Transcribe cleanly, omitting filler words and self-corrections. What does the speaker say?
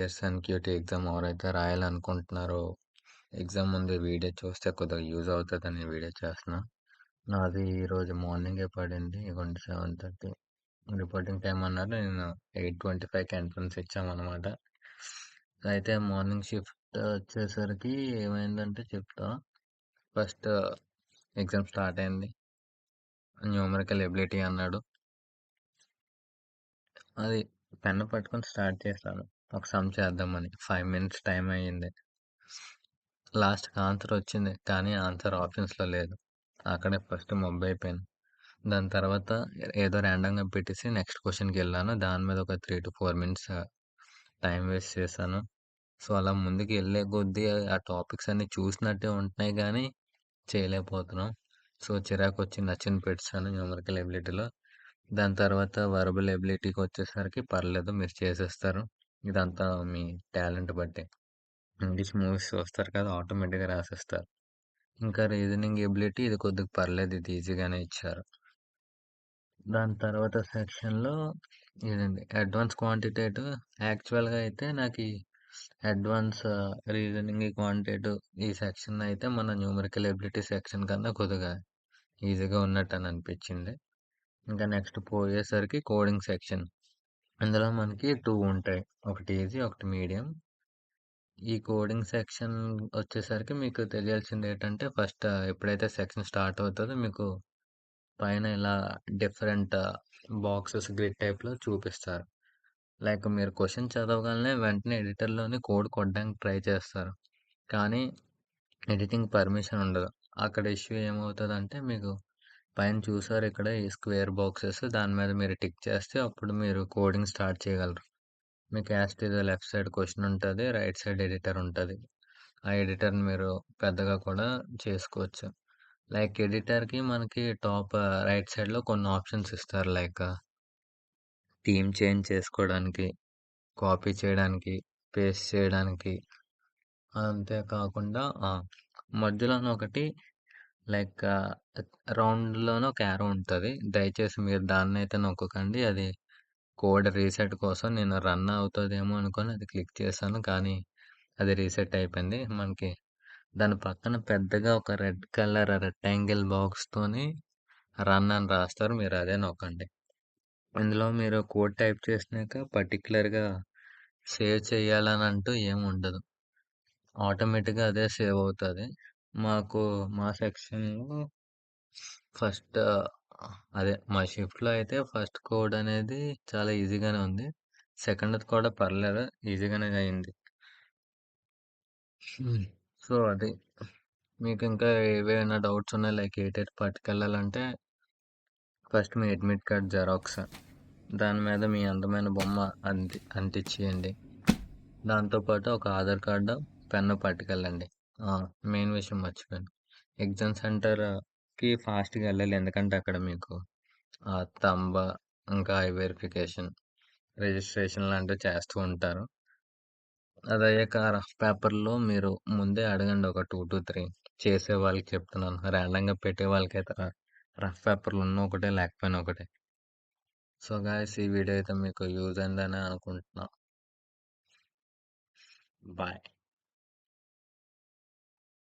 ఎస్ఎన్‌క్యూటీ exam ఎవరైతే రాయాలనుకుంటున్నారో, exam ముందు video చూస్తే కొద్దిగా యూజ్ అవుతదని వీడియో చేస్తున్నా. నాది ఈరోజు మార్నింగే పడింది. ఇగోండి 7:30 రిపోర్టింగ్ టైమ్ అన్నారు. నేను 8:25కి ఎంట్రన్స్ ఇచ్చామనమాట. అయితే మార్నింగ్ షిఫ్ట్ వచ్చేసరికి ఏమైందంటే చెప్తా. ఫస్ట్ ఎగ్జామ్ స్టార్ట్ అయింది. న్యూమరికల్ ఎబిలిటీ అన్నాడు. అది పెన్ను పట్టుకొని స్టార్ట్ చేశాను. ఒక సమ్ చేద్దామని. 5 మినిట్స్ టైం అయ్యింది. లాస్ట్‌కి ఆన్సర్ వచ్చింది. కానీ ఆన్సర్ ఆప్షన్స్‌లో లేదు. అక్కడే ఫస్ట్ మబ్బయిపోయాను. దాని తర్వాత ఏదో ర్యాండమ్‌గా పెట్టేసి నెక్స్ట్ క్వెషన్‌కెళ్ళాను. దాని మీద ఒక 3-4 మినిట్స్ టైం వేస్ట్ చేశాను. సో, అలా ముందుకు ఎళ్ళే కొద్దీ ఆ టాపిక్స్ అన్నీ చూసినట్టే ఉంటున్నాయి గానీ, చేయలేకపోతున్నాం. సో, చిరాకొచ్చి నచ్చింది పెట్టేసాను న్యూమరికల్ ఎబిలిటీలో. దాని తర్వాత వర్బల్ ఎబిలిటీకొచ్చేసరికి పర్లేదు మీరు చేసేస్తారు. ఇదంతా మీ టాలెంట్ బట్టే. ఇంగ్లీష్ మూవీస్ చూస్తారు కదా! ఆటోమేటిక్‌గా రాసేస్తారు. ఇంకా రీజనింగ్ ఎబిలిటీ ఇది కొద్దిగా పర్లేదు. ఇది ఈజీగానే ఇచ్చారు. దాని తర్వాత సెక్షన్‌లో ఇదండి అడ్వాన్స్ క్వాంటిటేటివ్ యాక్చువల్‌గా అయితే నాకీ అడ్వాన్స్ రీజనింగ్, క్వాంటిటేటివ్ ఈ సెక్షన్ అయితే మన న్యూమరికల్ ఎబిలిటీ సెక్షన్ కన్నా కొద్దిగా ఈజీగా ఉన్నట్టని అనిపిచ్చింది. ఇంకా నెక్స్ట్ పోయేసరికి కోడింగ్ సెక్షన్. ఇందులో మనకి 2 ఉంటాయి. ఒకటి ఈజీ, ఒకటి మీడియం. ఈ కోడింగ్ సెక్షన్ వచ్చేసరికి మీకు తెలియాల్సిందేంటంటే ఫస్ట్ ఎప్పుడైతే సెక్షన్ స్టార్ట్ అవుతదో మీకు పైన ఇలా డిఫరెంట్ బాక్సెస్ గ్రిడ్ టైప్‌లో చూపిస్తారు. లైక్ మీరు క్వెషన్ చదవగానే వెంటనే ఎడిటర్‌లోని కోడ్ కొట్టడానికి ట్రై చేస్తారు. కానీ ఎడిటింగ్ పర్మిషన్ ఉండదు. అక్కడ ఇష్యూ ఏమవుతదంటే మీకు పైన చూసారు ఇక్కడ ఈ స్క్వేర్ బాక్సెస్ దాని మీద మీరు టిక్ చేస్తే అప్పుడు మీరు కోడింగ్ స్టార్ట్ చేయగలరు. మీకు as it is left side question ఉంటది. రైట్ సైడ్ ఎడిటర్ ఉంటది. ఆ ఎడిటర్‌ని మీరు పెద్దగా కూడా చేసుకోవచ్చు. లైక్ ఎడిటర్‌కి మనకి టాప్ రైట్ సైడ్‌లో కొన్ని ఆప్షన్స్ ఇస్తారు. లైక్ థీమ్ చేంజ్ చేసుకోవడానికి, కాపీ చేయడానికి, పేస్ట్ చేయడానికి. అంతే కాకుండా మధ్యలోన ఒకటి లైక్ రౌండ్‌లోనే ఒక యారో ఉంటది. దయచేసి మీరు దాన్నైతే నొక్కకండి. అది కోడ్ రీసెట్ కోసం నేను రన్ అవుతదేమో అనుకోని అది క్లిక్ చేశాను. కానీ అది రీసెట్ అయిపోయింది. మనకి దాని పక్కన పెద్దగా ఒక రెడ్ కలర్ రెక్టాంగిల్ బాక్స్‌తోని రన్ అని రాస్తారు. మీరు అదే నొక్కండి. ఇందులో మీరు కోడ్ టైప్ చేసినాక పర్టిక్యులర్‌గా సేవ్ చేయాలనంటూ ఏముండదు. ఆటోమేటిక్‌గా అదే సేవ్ అవుతది. మాకు మా సెక్షన్‌లో ఫస్ట్ మా షిఫ్ట్‌లో అయితే ఫస్ట్ కోడ్ అనేది చాలా ఈజీగానే ఉంది. సెకండ్‌ది కూడా పర్లేదు ఈజీగానే అయింది. హ్మ్. సో, అది. మీకింకా ఏవైనా డౌట్స్ ఉన్నాయి లైక్ ఎటెటు పట్టుకెళ్ళాలంటే ఫస్ట్ మీ అడ్మిట్ కార్డ్ జెరాక్స్. దాని మీద మీ అందమైన బొమ్మ అంటించేయండి. దాంతో పాటు ఒక ఆధార్ కార్డు, పెన్ను పట్టుకెళ్ళండి. ఆ! మెయిన్ విషయం మర్చిపోయాను. ఎగ్జామ్ సెంటర్‌కి ఫాస్ట్‌గా ఎళ్ళాలి. ఎందుకంటే అక్కడ మీకు థంబ్ ఇంకా ఐ వెరిఫికేషన్, రిజిస్ట్రేషన్ లాంటివి చేస్తూ ఉంటారు. అదయ్యాక రఫ్ పేపర్‌లో మీరు ముందే అడగండి ఒక 2-3 చేసే వాళ్ళకి చెప్తున్నాను. ర్యాండమ్‌గా పెట్టే వాళ్ళకైతే రఫ్ పేపర్‌లు ఉన్న ఒకటే లేకపోయినా ఒకటే. సో, గాయ్స్ ఈ వీడియో అయితే మీకు యూజ్ అయిందనే అనుకుంటున్నా. బాయ్.